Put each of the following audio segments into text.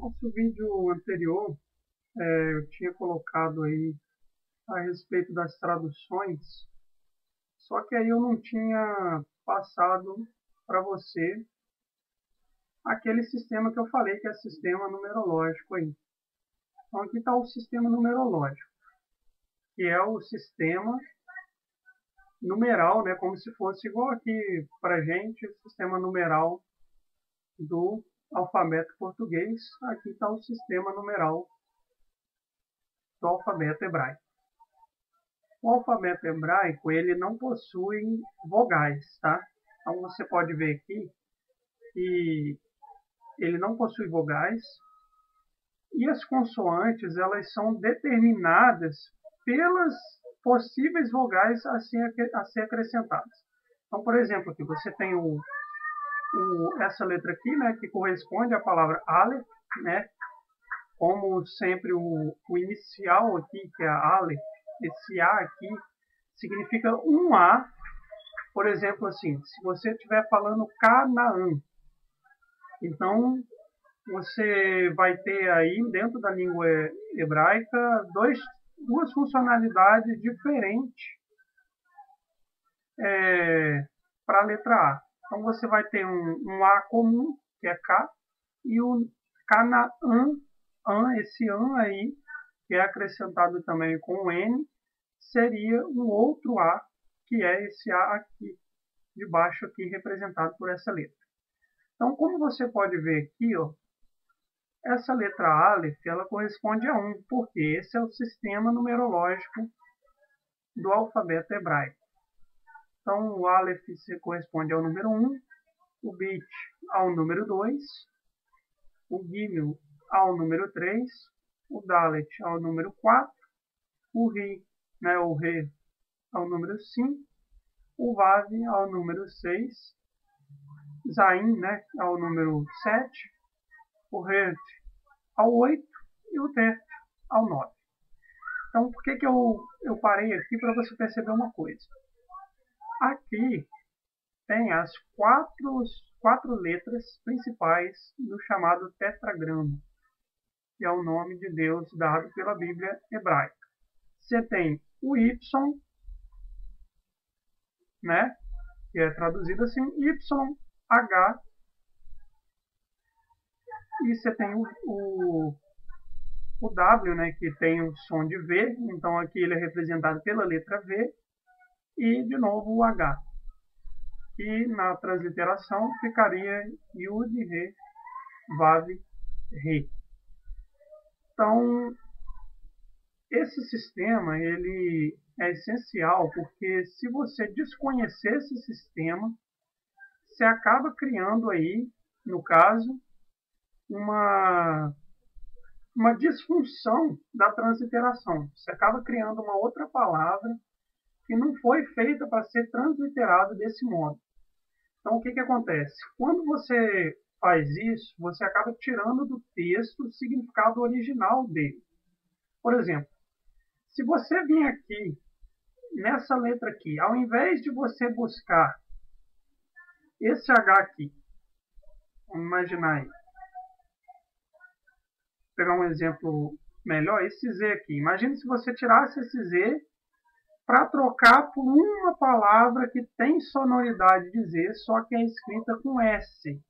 Nosso vídeo anterior, eu tinha colocado aí a respeito das traduções, só que aí eu não tinha passado para você aquele sistema que eu falei, que é sistema numerológico aí. Então aqui está o sistema numerológico, que é o sistema numeral, né, como se fosse igual aqui para gente, o sistema numeral do alfabeto português. Aqui está o sistema numeral do alfabeto hebraico. O alfabeto hebraico ele não possui vogais, tá? Então você pode ver aqui que ele não possui vogais e as consoantes elas são determinadas pelas possíveis vogais a ser acrescentadas. Então, por exemplo, aqui você tem essa letra aqui, né, que corresponde à palavra Aleph, né? Como sempre o inicial aqui, que é a Aleph, esse A aqui significa um A. Por exemplo, assim, se você estiver falando Canaã, então você vai ter aí dentro da língua hebraica duas funcionalidades diferentes para a letra A. Então você vai ter um A comum, que é K, e o Canaã, esse An aí, que é acrescentado também com o N, seria um outro A, que é esse A aqui, de baixo aqui, representado por essa letra. Então, como você pode ver aqui, ó, essa letra Aleph, ela corresponde a 1, porque esse é o sistema numerológico do alfabeto hebraico. Então, o Aleph corresponde ao número 1, o Bet ao número 2, o Gimel ao número 3, o Dalet ao número 4, o Ri, né, o Re ao número 5, o Vav ao número 6, Zain, né, ao número 7, o Hert ao 8 e o Tert ao 9. Então, por que eu parei aqui para você perceber uma coisa? Aqui tem as quatro letras principais do chamado tetragrama, que é o nome de Deus dado pela Bíblia hebraica. Você tem o Y, né, que é traduzido assim, YH, e você tem o W, né, que tem o som de V, então aqui ele é representado pela letra V, e de novo o H, que na transliteração ficaria Yud, Re, Vav, Re. Então, esse sistema ele é essencial, porque se você desconhecer esse sistema, você acaba criando aí, no caso, uma disfunção da transliteração. Você acaba criando uma outra palavra que não foi feita para ser transliterada desse modo. Então, o que acontece? Quando você faz isso, você acaba tirando do texto o significado original dele. Por exemplo, se você vir aqui, nessa letra aqui, ao invés de você buscar esse H aqui, vamos imaginar aí, pegar um exemplo melhor, esse Z aqui. Imagine se você tirasse esse Z para trocar por uma palavra que tem sonoridade de Z, só que é escrita com S.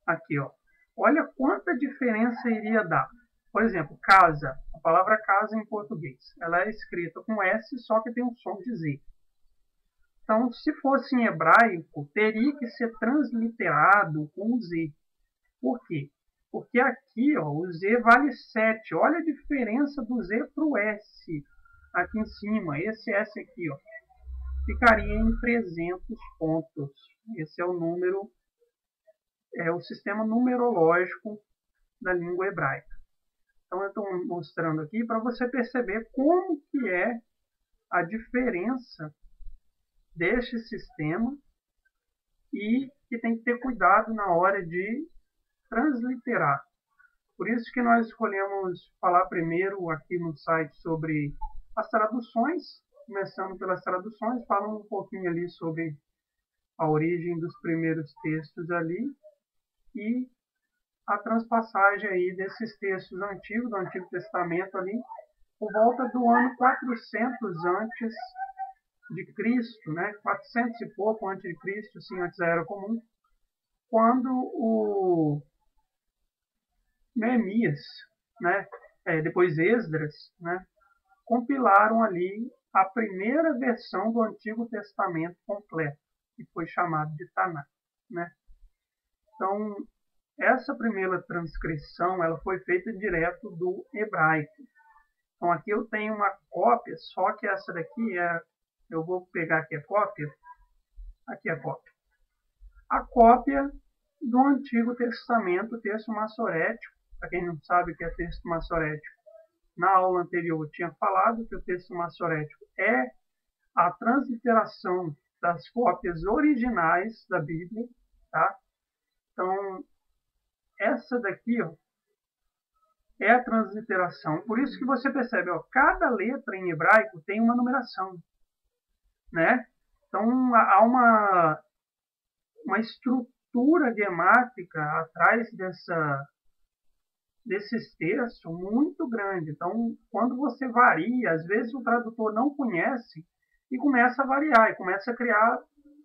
Aqui, ó. Olha quanta diferença iria dar. Por exemplo, casa. A palavra casa em português. Ela é escrita com S, só que tem um som de Z. Então, se fosse em hebraico, teria que ser transliterado com Z. Por quê? Porque aqui, ó, o Z vale 7. Olha a diferença do Z para o S. Aqui em cima, esse S aqui, ó, ficaria em 300 pontos. Esse é o número, é o sistema numerológico da língua hebraica. Então, eu estou mostrando aqui para você perceber como que é a diferença deste sistema e que tem que ter cuidado na hora de transliterar. Por isso que nós escolhemos falar primeiro aqui no site sobre as traduções, começando pelas traduções, falando um pouquinho ali sobre a origem dos primeiros textos ali e a transpassagem aí desses textos antigos, do Antigo Testamento ali, por volta do ano 400 antes de Cristo, né? 400 e pouco antes de Cristo, sim, antes da Era Comum, quando o Neemias, né? Depois Esdras, né? Compilaram ali a primeira versão do Antigo Testamento completo, que foi chamado de Tanakh, né? Então, essa primeira transcrição ela foi feita direto do hebraico. Então, aqui eu tenho uma cópia, só que essa daqui eu vou pegar aqui a cópia. Aqui a cópia. A cópia do Antigo Testamento, texto massorético. Para quem não sabe o que é texto massorético, na aula anterior eu tinha falado que o texto massorético é a transliteração das cópias originais da Bíblia, tá? Então, essa daqui, ó, é a transliteração. Por isso que você percebe, ó, cada letra em hebraico tem uma numeração, né? Então, há uma estrutura gramática atrás desses textos muito grande. Então, quando você varia, às vezes o tradutor não conhece e começa a variar, e começa a criar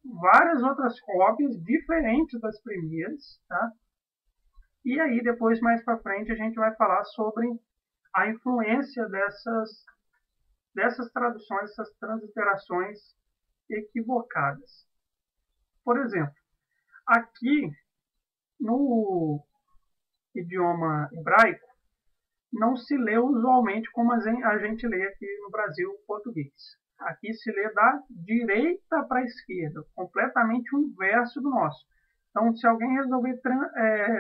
várias outras cópias diferentes das primeiras, tá? E aí, depois, mais para frente, a gente vai falar sobre a influência dessas traduções, essas transliterações equivocadas. Por exemplo, aqui no idioma hebraico, não se lê usualmente como a gente lê aqui no Brasil o português. Aqui se lê da direita para a esquerda, completamente o inverso do nosso. Então, se alguém resolver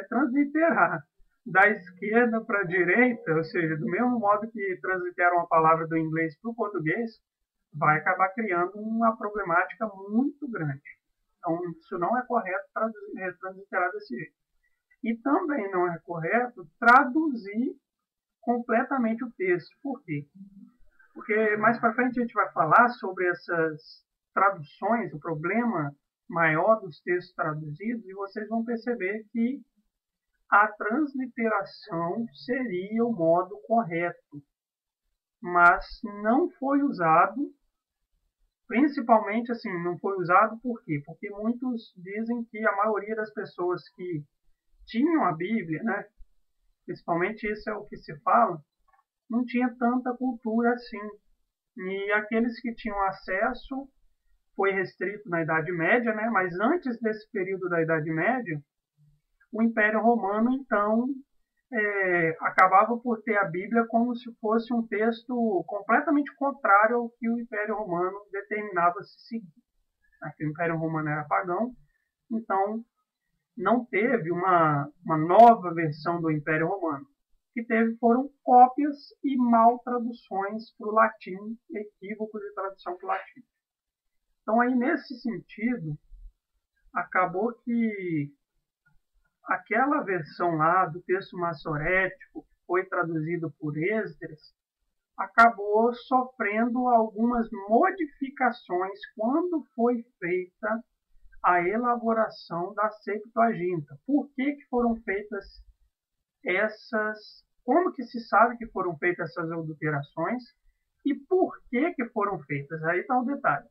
transliterar da esquerda para a direita, ou seja, do mesmo modo que transliteram a palavra do inglês para o português, vai acabar criando uma problemática muito grande. Então, isso não é correto transliterar desse jeito. E também não é correto traduzir completamente o texto. Por quê? Porque mais para frente a gente vai falar sobre essas traduções, o problema maior dos textos traduzidos, e vocês vão perceber que a transliteração seria o modo correto, mas não foi usado, principalmente assim, não foi usado por quê? Porque muitos dizem que a maioria das pessoas que tinham a Bíblia, né, principalmente isso é o que se fala, não tinha tanta cultura assim. E aqueles que tinham acesso foi restrito na Idade Média, né? Mas antes desse período da Idade Média, o Império Romano, então, acabava por ter a Bíblia como se fosse um texto completamente contrário ao que o Império Romano determinava se seguir. Aqui o Império Romano era pagão, então não teve uma nova versão do Império Romano. O que teve foram cópias e mal traduções para o latim, equívocos de tradução para o latim. Então, aí, nesse sentido, acabou que aquela versão lá do texto massorético, que foi traduzido por Esdras, acabou sofrendo algumas modificações quando foi feita a elaboração da Septuaginta. Por que foram feitas como que se sabe que foram feitas essas adulterações e por que foram feitas? Aí está o detalhe.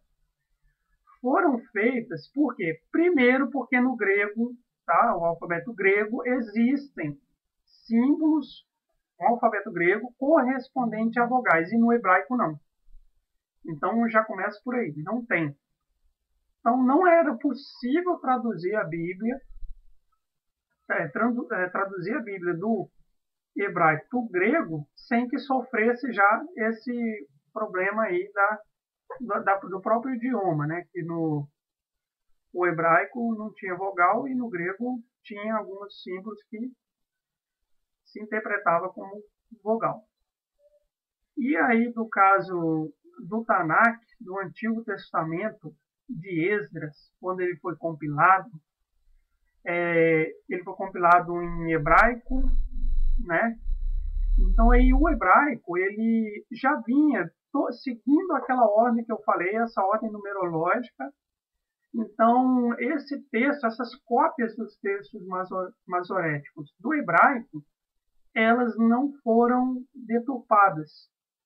Foram feitas por quê? Primeiro, porque no grego, tá, o alfabeto grego, existem símbolos no alfabeto grego correspondente a vogais, e no hebraico não. Então já começa por aí, não tem. Então não era possível traduzir a Bíblia, traduzir a Bíblia do hebraico para o grego sem que sofresse já esse problema aí do próprio idioma, né? Que o hebraico não tinha vogal e no grego tinha alguns símbolos que se interpretava como vogal. E aí, do caso do Tanakh, do Antigo Testamento de Esdras, quando ele foi compilado em hebraico, né? Então aí o hebraico ele já vinha seguindo aquela ordem que eu falei, essa ordem numerológica, Então, esse texto, essas cópias dos textos masoréticos do hebraico, elas não foram deturpadas.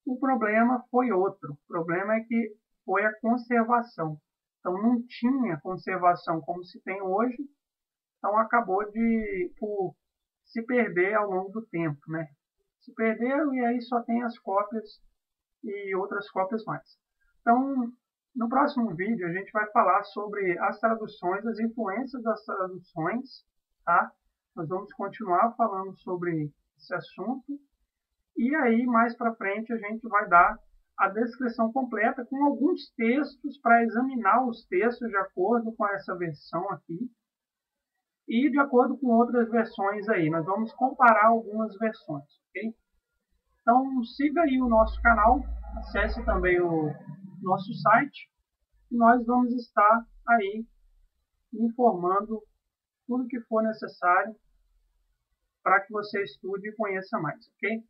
O problema foi outro. O problema é que foi a conservação. Então, não tinha conservação como se tem hoje, então acabou por se perder ao longo do tempo, né? Se perdeu e aí só tem as cópias e outras cópias mais. Então, no próximo vídeo a gente vai falar sobre as traduções, as influências das traduções, tá? Nós vamos continuar falando sobre esse assunto e aí mais para frente a gente vai dar a descrição completa com alguns textos para examinar os textos de acordo com essa versão aqui e de acordo com outras versões aí. Nós vamos comparar algumas versões, ok? Então siga aí o nosso canal, acesse também o nosso site e nós vamos estar aí informando tudo que for necessário para que você estude e conheça mais, ok?